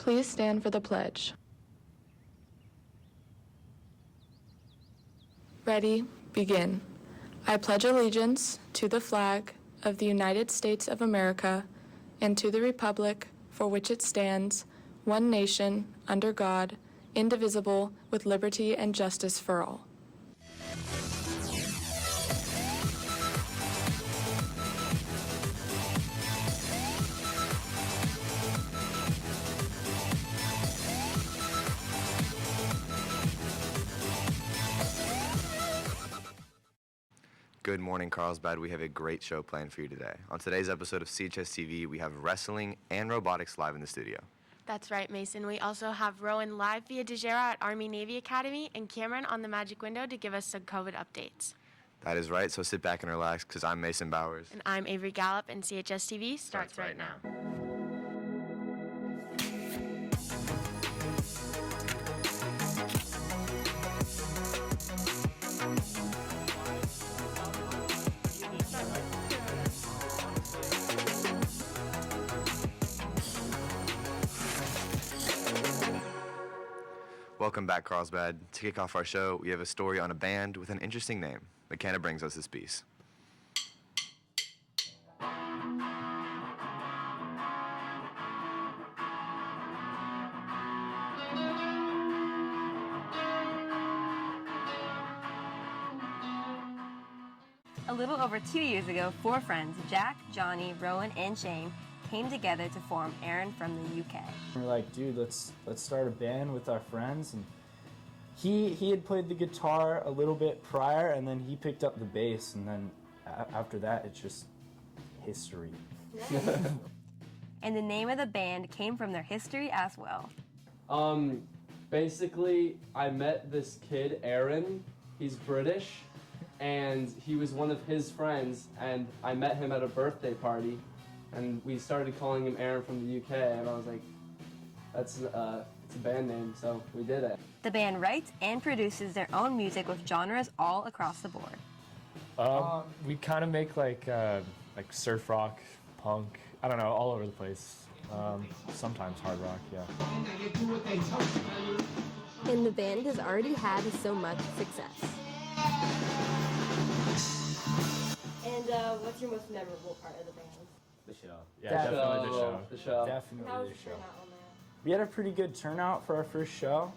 Please stand for the pledge. Ready, begin. I pledge allegiance to the flag of the United States of America and to the republic for which it stands, one nation, under God, indivisible, with liberty and justice for all. Good morning, Carlsbad. We have a great show planned for you today. On today's episode of CHS TV, we have wrestling and robotics live in the studio. That's right, Mason. We also have Rowan live via DeGera at Army-Navy Academy and Cameron on the Magic Window to give us some COVID updates. That is right, so sit back and relax because I'm Mason Bowers. And I'm Avery Gallup, and CHS TV starts right now. Welcome back, Carlsbad. To kick off our show, we have a story on a band with an interesting name. McKenna brings us this piece. A little over 2 years ago, 4 friends, Jack, Johnny, Rowan, and Shane, came together to form Aaron from the UK. We're like, dude, let's start a band with our friends. And he had played the guitar a little bit prior, and then he picked up the bass, and then after that, it's just history. And the name of the band came from their history as well. Basically, I met this kid, Aaron. He's British, and he was one of his friends, and I met him at a birthday party, and we started calling him Aaron from the UK, and I was like, it's a band name, so we did it. The band writes and produces their own music with genres all across the board. We kind of make like surf rock, punk, I don't know, all over the place. Sometimes hard rock, yeah. And the band has already had so much success. And what's your most memorable part of the band? The show. Yeah, definitely the show. The show. Definitely the show. We had a pretty good turnout for our first show,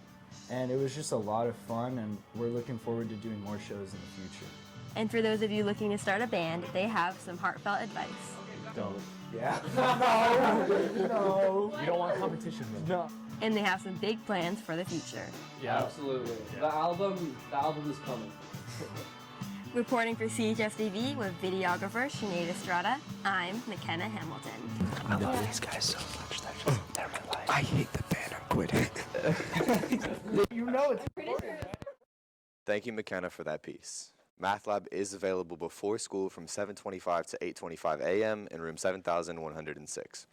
and it was just a lot of fun, and we're looking forward to doing more shows in the future. And for those of you looking to start a band, they have some heartfelt advice. Don't. Yeah. No. You don't want competition, though. No. And they have some big plans for the future. Yeah. Absolutely. Yeah. The album is coming. Reporting for CHS TV with videographer Sinead Estrada, I'm McKenna Hamilton. I love these guys so much. They're my life. I hate the band. I'm quitting. You know it's Thank you, McKenna, for that piece. Math Lab is available before school from 7:25 to 8:25 a.m. in room 7106.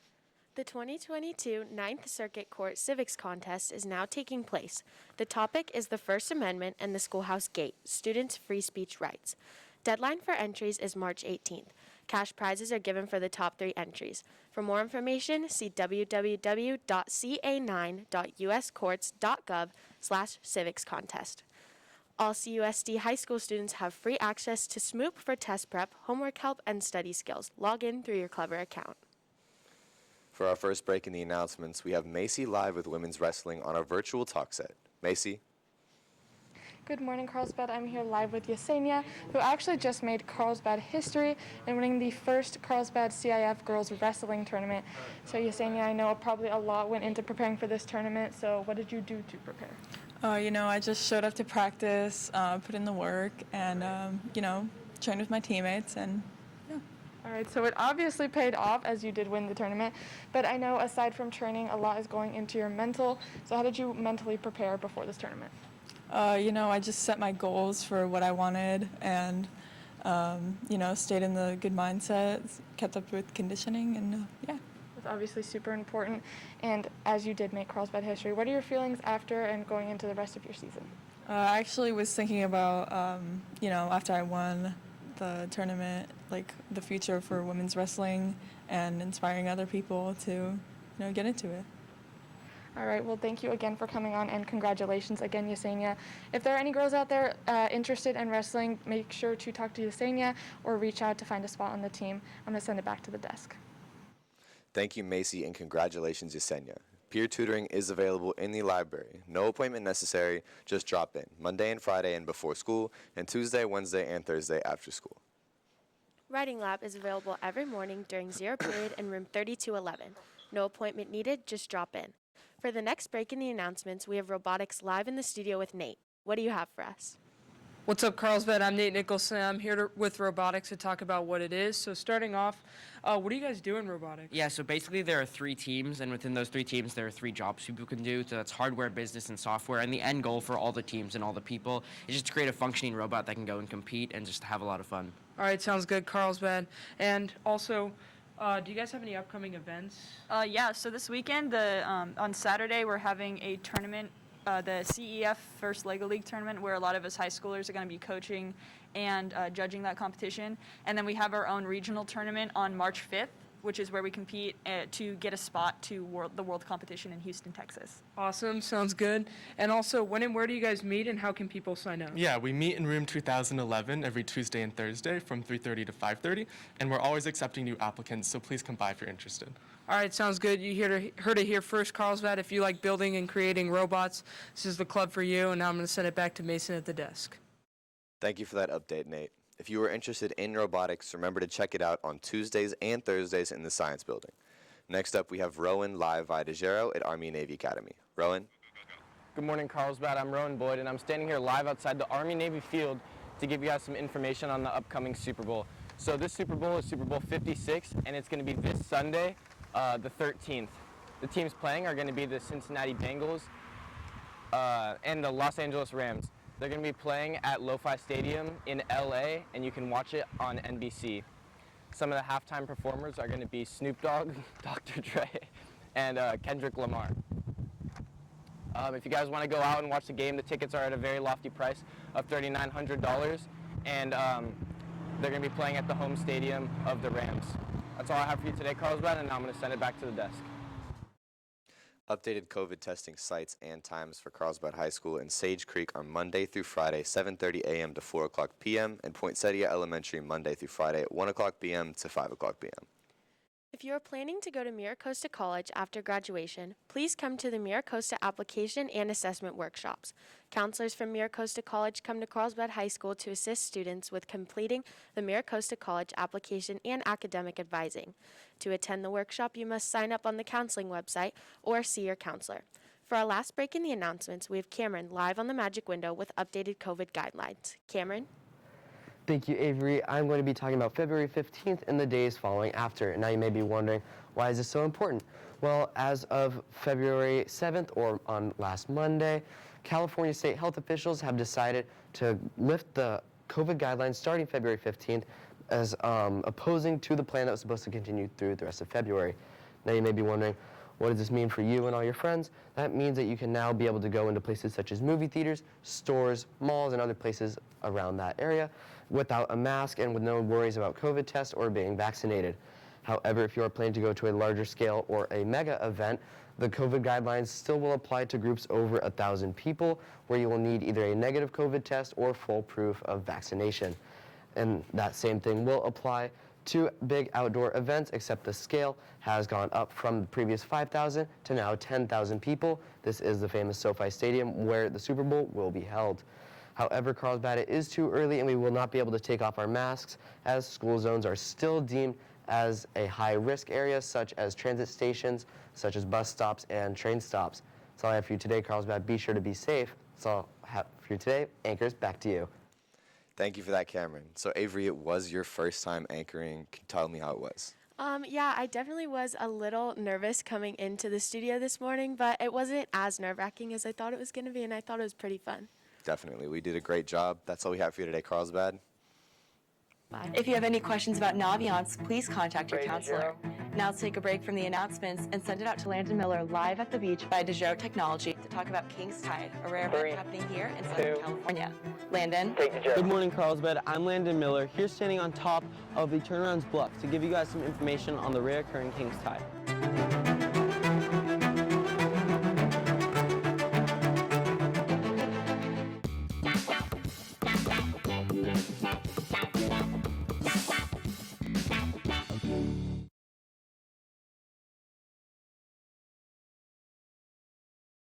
The 2022 Ninth Circuit Court Civics Contest is now taking place. The topic is the First Amendment and the Schoolhouse Gate, Students' Free Speech Rights. Deadline for entries is March 18th. Cash prizes are given for the top 3 entries. For more information, see www.ca9.uscourts.gov/civics-contest. All CUSD high school students have free access to Smoop for test prep, homework help, and study skills. Log in through your Clever account. For our first break in the announcements, we have Macy live with women's wrestling on our virtual talk set. Macy? Good morning, Carlsbad. I'm here live with Yesenia, who actually just made Carlsbad history in winning the first Carlsbad CIF girls wrestling tournament. So Yesenia, I know probably a lot went into preparing for this tournament, so what did you do to prepare? I just showed up to practice, put in the work, and, trained with my teammates, and yeah. All right, so it obviously paid off as you did win the tournament, but I know aside from training, a lot is going into your mental. So how did you mentally prepare before this tournament? I just set my goals for what I wanted and, stayed in the good mindset, kept up with conditioning, and yeah. That's obviously super important. And as you did make Carlsbad history, what are your feelings after and going into the rest of your season? I actually was thinking about, after I won the tournament, like the future for women's wrestling and inspiring other people to, get into it. All right, well, thank you again for coming on, and congratulations again, Yesenia. If there are any girls out there interested in wrestling, make sure to talk to Yesenia or reach out to find a spot on the team. I'm going to send it back to the desk. Thank you, Macy, and congratulations, Yesenia. Peer tutoring is available in the library. No appointment necessary, just drop in, Monday and Friday and before school, and Tuesday, Wednesday, and Thursday after school. Writing Lab is available every morning during 0 period in room 3211. No appointment needed, just drop in. For the next break in the announcements, we have robotics live in the studio with Nate. What do you have for us? What's up, Carlsbad? I'm Nate Nicholson. I'm here with robotics to talk about what it is. So starting off, what do you guys do in robotics? Yeah, so basically there are 3 teams, and within those 3 teams there are 3 jobs people can do. So that's hardware, business, and software. And the end goal for all the teams and all the people is just to create a functioning robot that can go and compete and just have a lot of fun. All right, sounds good, Carlsbad. And also, do you guys have any upcoming events? Yeah, so this weekend, on Saturday, we're having a tournament, the CEF First Lego League tournament, where a lot of us high schoolers are going to be coaching and judging that competition. And then we have our own regional tournament on March 5th, which is where we compete to get a spot to the world competition in Houston, Texas. Awesome, sounds good. And also, when and where do you guys meet, and how can people sign up? Yeah, we meet in room 2011 every Tuesday and Thursday from 3:30 to 5:30, and we're always accepting new applicants, so please come by if you're interested. All right, sounds good. You heard it here first, Carlsbad. If you like building and creating robots, this is the club for you, and now I'm going to send it back to Mason at the desk. Thank you for that update, Nate. If you are interested in robotics, remember to check it out on Tuesdays and Thursdays in the Science Building. Next up, we have Rowan live via DeGero at Army Navy Academy. Rowan? Good morning, Carlsbad. I'm Rowan Boyd, and I'm standing here live outside the Army Navy field to give you guys some information on the upcoming Super Bowl. So this Super Bowl is Super Bowl 56, and it's going to be this Sunday, the 13th. The teams playing are going to be the Cincinnati Bengals and the Los Angeles Rams. They're going to be playing at LoFi Stadium in LA, and you can watch it on NBC. Some of the halftime performers are going to be Snoop Dogg, Dr. Dre, and Kendrick Lamar. If you guys want to go out and watch the game, the tickets are at a very lofty price of $3,900, and they're going to be playing at the home stadium of the Rams. That's all I have for you today, Carlsbad, and now I'm going to send it back to the desk. Updated COVID testing sites and times for Carlsbad High School and Sage Creek are Monday through Friday, 7:30 a.m. to 4 o'clock p.m., and Poinsettia Elementary Monday through Friday at 1 o'clock p.m. to 5 o'clock p.m. If you are planning to go to MiraCosta College after graduation, please come to the MiraCosta application and assessment workshops. Counselors from MiraCosta College come to Carlsbad High School to assist students with completing the MiraCosta College application and academic advising. To attend the workshop, you must sign up on the counseling website or see your counselor. For our last break in the announcements, we have Cameron live on the Magic Window with updated COVID guidelines. Cameron? Thank you, Avery. I'm going to be talking about February 15th and the days following after. Now you may be wondering, why is this so important? Well, as of February 7th, or on last Monday, California state health officials have decided to lift the COVID guidelines starting February 15th as opposing to the plan that was supposed to continue through the rest of February. Now you may be wondering, what does this mean for you and all your friends? That means that you can now be able to go into places such as movie theaters, stores, malls, and other places around that area without a mask and with no worries about COVID tests or being vaccinated. However, if you are planning to go to a larger scale or a mega event, the COVID guidelines still will apply to groups over 1,000 people, where you will need either a negative COVID test or full proof of vaccination. And that same thing will apply to big outdoor events, except the scale has gone up from the previous 5,000 to now 10,000 people. This is the famous SoFi Stadium where the Super Bowl will be held. However, Carlsbad, it is too early and we will not be able to take off our masks, as school zones are still deemed as a high-risk area, such as transit stations, such as bus stops and train stops. That's all I have for you today, Carlsbad. Be sure to be safe. That's all I have for you today. Anchors, back to you. Thank you for that, Cameron. So, Avery, it was your first time anchoring. Can you tell me how it was? Yeah, I definitely was a little nervous coming into the studio this morning, but it wasn't as nerve-wracking as I thought it was going to be, and I thought it was pretty fun. Definitely. We did a great job. That's all we have for you today, Carlsbad. Bye. If you have any questions about Naviance, please contact your counselor. Now let's take a break from the announcements and send it out to Landon Miller live at the beach by DeGero Technology to talk about King's Tide, a rare event happening here in Southern California. Landon? Good morning, Carlsbad. I'm Landon Miller, here standing on top of the Turnarounds Bluff to give you guys some information on the rare occurring King's Tide. Bye.